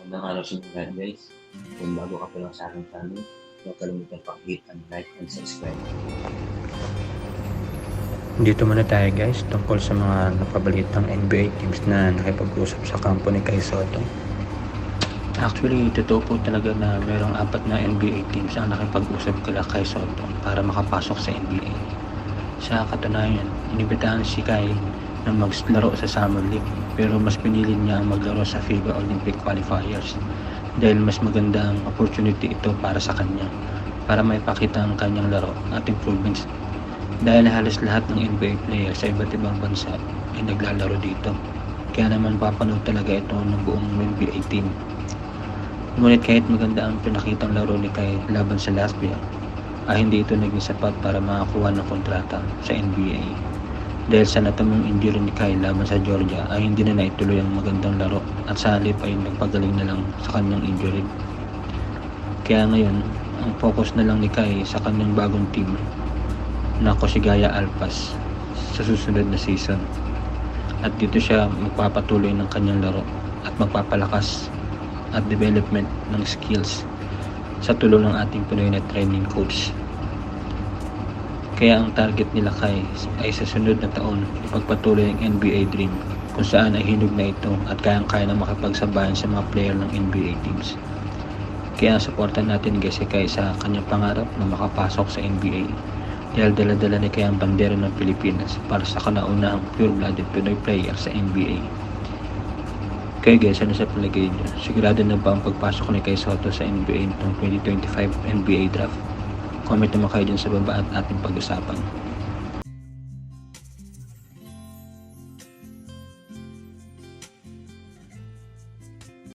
Magandang araw sa inyo lahat guys. Kung bago ka pa lang sa aking channel, huwag kalimutan pag-hit and like and subscribe. Dito muna tayo guys tungkol sa mga napabalitang NBA teams na nakipag-usap sa kampo ni Kai Sotto. Actually, totoo po talaga na merong 4 na NBA teams ang nakipag-usap kila Kai Sotto para makapasok sa NBA. Sa katunayan, inibitahan si Kai na maglaro sa Summer League pero mas pinili niya ang maglaro sa FIBA Olympic Qualifiers dahil mas maganda ang opportunity ito para sa kanya para maipakita ang kanyang laro at improvements dahil halos lahat ng NBA player sa iba't ibang bansa ay naglalaro dito. Kaya naman papanood talaga ito ng buong NBA team. Ngunit kahit maganda ang pinakitang laro ni Kai laban sa Latvia, ay hindi ito naging sapat para makakuha ng kontrata sa NBA. Dahil sa natamong injury ni Kai laban sa Georgia ay hindi na naituloy ang magandang laro at sa halip ay nagpagaling na lang sa kanyang injury. Kaya ngayon, ang focus na lang ni Kai sa kanyang bagong team na Koshigaya Alpas sa susunod na season. At dito siya magpapatuloy ng kanyang laro at magpapalakas at development ng skills sa tulong ng ating Pinoy na training coach. Kaya ang target nila Kai ay sa sunod na taon ipagpatuloy ang NBA dream kung saan ay hinog na ito at kayang-kaya na makipagsabayan sa mga player ng NBA teams. Kaya supportan natin guys si Kai sa kanyang pangarap na makapasok sa NBA dahil dala-dala ni Kai ang bandera ng Pilipinas para sa kanaunahang pure-blooded Pinoy player sa NBA. Kaya guys, ano sa palagay nyo? Sigurado na ba ang pagpasok ni Kai Sotto sa NBA noong 2025 NBA draft? Comment naman kayo dyan sa baba at ating pag-usapan.